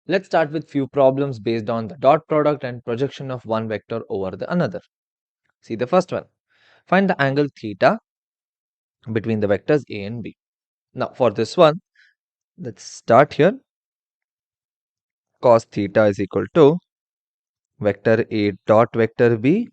Let's start with few problems based on the dot product and projection of one vector over the another. See the first one. Find the angle theta between the vectors A and B. Now for this one, let's start here. Cos theta is equal to vector A dot vector B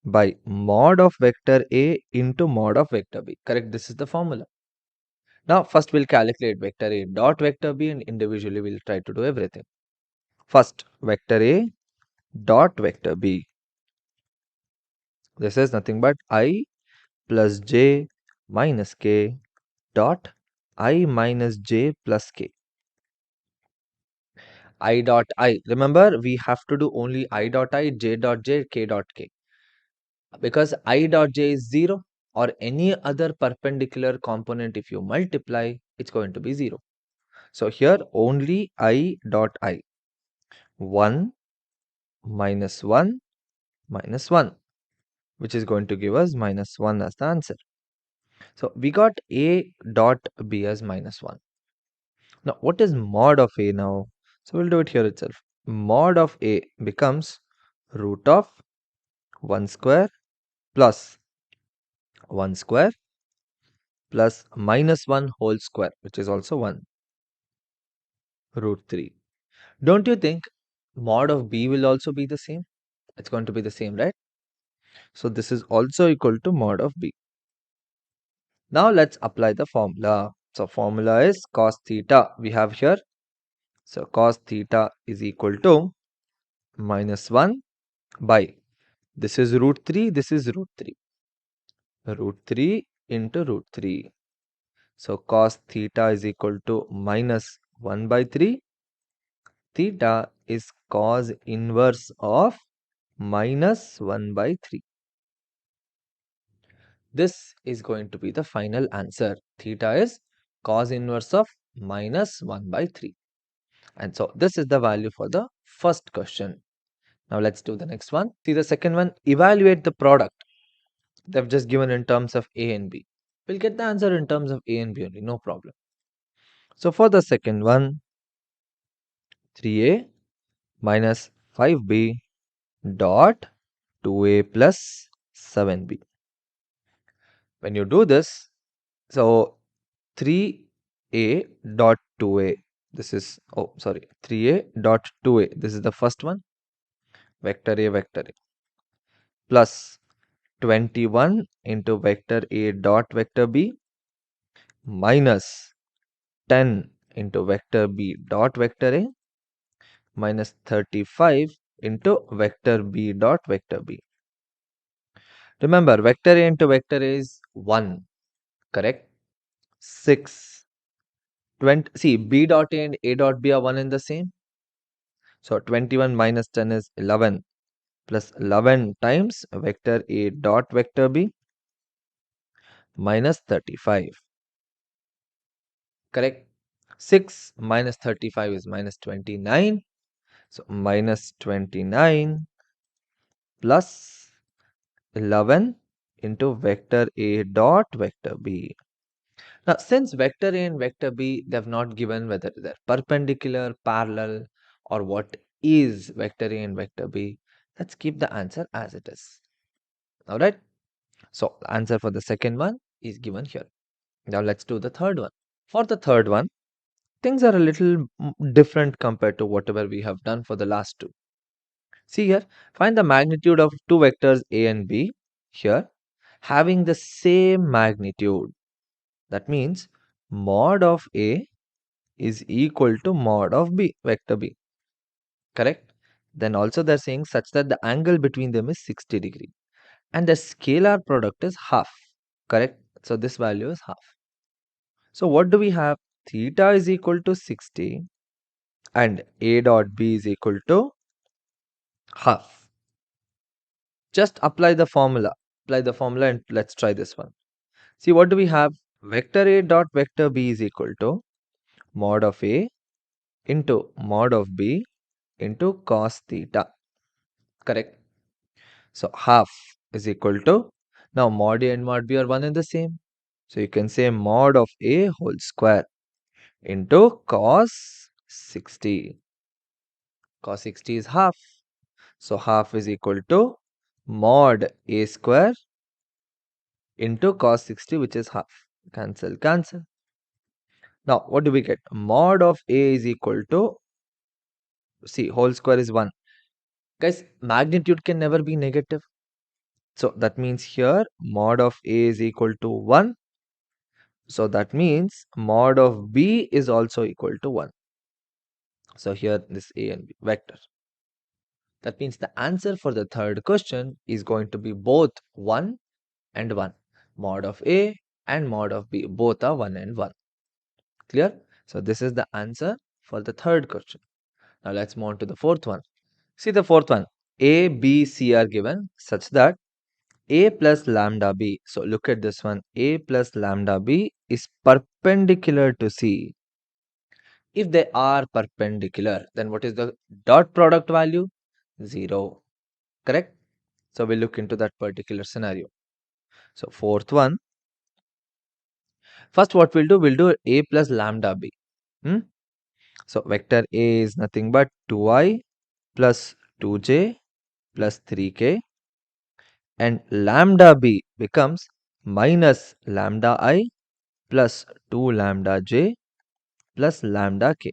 by mod of vector A into mod of vector B. Correct? This is the formula. Now first we'll calculate vector A dot vector B and individually we'll try to do everything. First vector A dot vector B. This is nothing but I plus j minus k dot I minus j plus k. I dot I. Remember, we have to do only I dot I, j dot j, k dot k. Because I dot j is 0 or any other perpendicular component, if you multiply, it's going to be 0. So here only I dot I. 1 minus 1 minus 1, which is going to give us minus 1 as the answer. So we got A dot B as minus 1. Now, what is mod of A now? So we'll do it here itself. Mod of A becomes root of 1 square plus 1 square plus minus 1 whole square, which is also 1, root 3. Don't you think mod of B will also be the same? It's going to be the same, right? So this is also equal to mod of B. Now let's apply the formula. So formula is cos theta we have here. So cos theta is equal to minus 1 by, this is root 3, this is root 3. Root 3 into root 3. So cos theta is equal to minus 1 by 3. Theta is cos inverse of minus 1 by 3. This is going to be the final answer. Theta is cos inverse of minus 1 by 3. And so this is the value for the first question. Now let's do the next one. See the second one. Evaluate the product they've just given in terms of A and B. We'll get the answer in terms of A and B only, no problem. So for the second one, 3A minus 5B dot 2A plus 7B. When you do this, so 3A dot 2A, this is, 3A dot 2A, this is the first one, vector A plus 21 into vector A dot vector B minus 10 into vector B dot vector A minus 35 into vector B dot vector B. Remember, vector A into vector A is 1, correct? 6, 20. See, B dot A and A dot B are 1 and the same. So 21 minus 10 is 11 plus 11 times vector A dot vector B minus 35. Correct? 6 minus 35 is minus 29. So minus 29 plus 11 into vector A dot vector B. Now, since vector A and vector B, they have not given whether they're perpendicular, parallel, or what is vector A and vector B, let's keep the answer as it is. Alright? So, the answer for the second one is given here. Now, let's do the third one. For the third one, things are a little different compared to whatever we have done for the last two. See here, find the magnitude of two vectors A and B here having the same magnitude. That means mod of A is equal to mod of B, vector B. Correct? Then also they're saying such that the angle between them is 60 degree. And the scalar product is half. Correct? So this value is half. So what do we have? Theta is equal to 60 and A dot B is equal to half. Just apply the formula. Apply the formula and let's try this one. See, what do we have? Vector A dot vector B is equal to mod of A into mod of B into cos theta. Correct? So half is equal to, now mod A and mod B are one and the same. So you can say mod of A whole square into cos 60. Cos 60 is half. So half is equal to mod a square into cos 60, which is half. Cancel, cancel. Now, what do we get? Mod of a is equal to, see, whole square is 1. Guys, magnitude can never be negative. So that means here mod of a is equal to 1. So that means mod of b is also equal to 1. So here this a and b vector. That means the answer for the third question is going to be both 1 and 1. Mod of a and mod of b, both are 1 and 1. Clear? So this is the answer for the third question. Now let's move on to the fourth one. See the fourth one. A, B, C are given such that a plus lambda b. So look at this one. A plus lambda b is perpendicular to C. If they are perpendicular, then what is the dot product value? 0. Correct? So we'll look into that particular scenario. So fourth one. First what we'll do a plus lambda b. So vector a is nothing but 2i plus 2j plus 3k, and lambda b becomes minus lambda I plus 2 lambda j plus lambda k.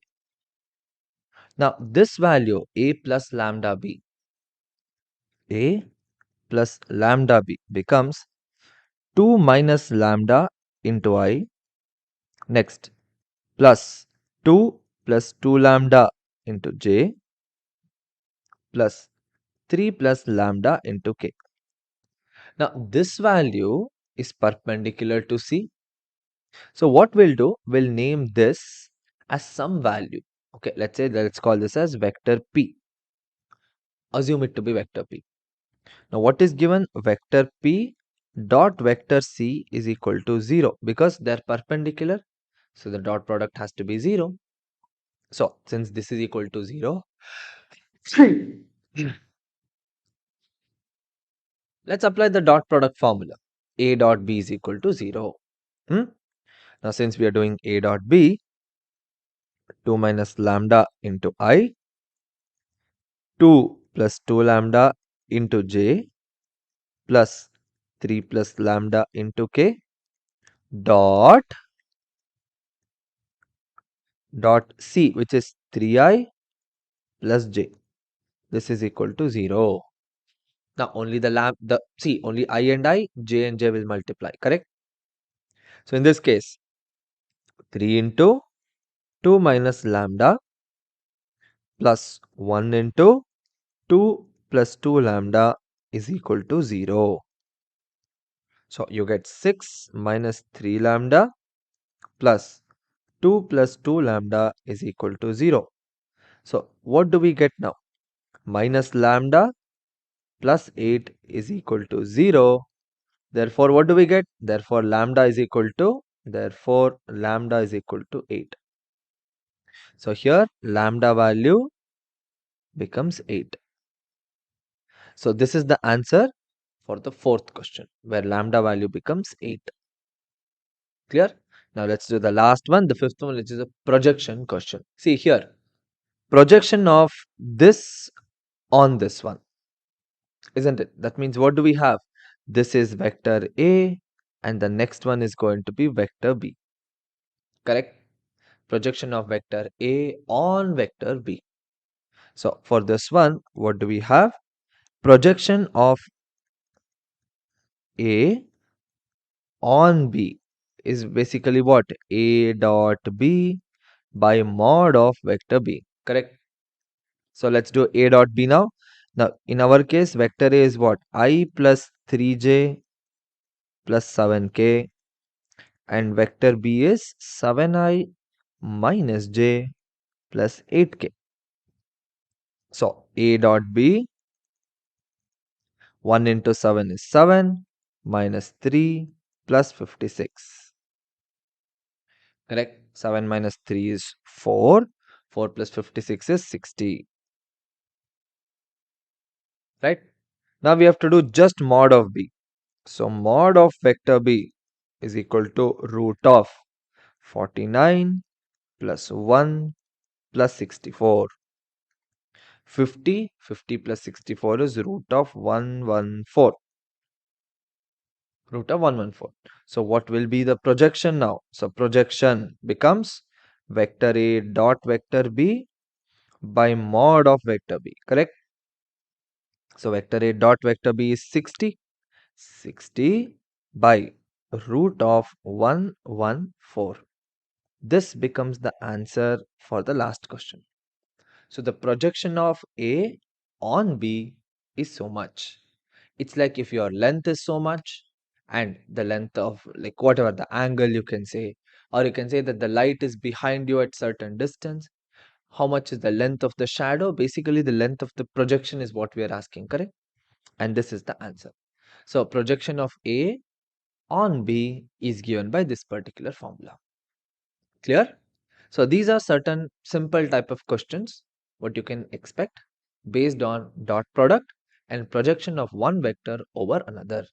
Now this value a plus lambda b, a plus lambda b becomes 2 minus lambda into I, next plus 2 plus 2 lambda into j plus 3 plus lambda into k. Now this value is perpendicular to C. So what we'll do, we'll name this as some value. Okay, let's call this as vector p. Assume it to be vector p. Now what is given? Vector p dot vector c is equal to 0 because they're perpendicular. So the dot product has to be 0. So since this is equal to 0, let's apply the dot product formula. A dot b is equal to 0. Now since we are doing a dot b, 2 minus lambda into I, 2 plus 2 lambda into j plus 3 plus lambda into k dot c, which is 3i plus j. This is equal to 0. Now only only I, j and j will multiply, correct? So in this case, 3 into 2 minus lambda plus 1 into 2 plus 2 lambda is equal to 0. So you get 6 minus 3 lambda plus 2 plus 2 lambda is equal to 0. So what do we get now? Minus lambda plus 8 is equal to 0. Therefore, what do we get? Therefore, lambda is equal to 8. So here lambda value becomes 8. So this is the answer for the fourth question where lambda value becomes 8. Clear? Now let's do the last one, the fifth one, which is a projection question. See here, projection of this on this one, isn't it? That means what do we have? This is vector A and the next one is going to be vector B. Correct? Projection of vector A on vector B. So for this one, what do we have? Projection of A on B is basically what? A dot B by mod of vector B. Correct? So let's do A dot B now. Now in our case, vector A is what? I plus 3j plus 7k, and vector B is 7i minus j plus 8k. So A dot B, 1 into 7 is 7 minus 3 plus 56. Correct? 7 minus 3 is 4. 4 plus 56 is 60. Right? Now we have to do just mod of B. So mod of vector B is equal to root of 49 plus 1 plus 64. 50. 50 plus 64 is root of 114. Root of 114. So what will be the projection now? So projection becomes vector A dot vector B by mod of vector B, correct? So vector A dot vector B is 60. 60 by root of 114. This becomes the answer for the last question. So the projection of A on B is so much. It's like if your length is so much and the length of like whatever the angle you can say, or you can say that the light is behind you at certain distance. How much is the length of the shadow? Basically, the length of the projection is what we are asking, correct? And this is the answer. So projection of A on B is given by this particular formula. Clear? So these are certain simple type of questions what you can expect based on dot product and projection of one vector over another.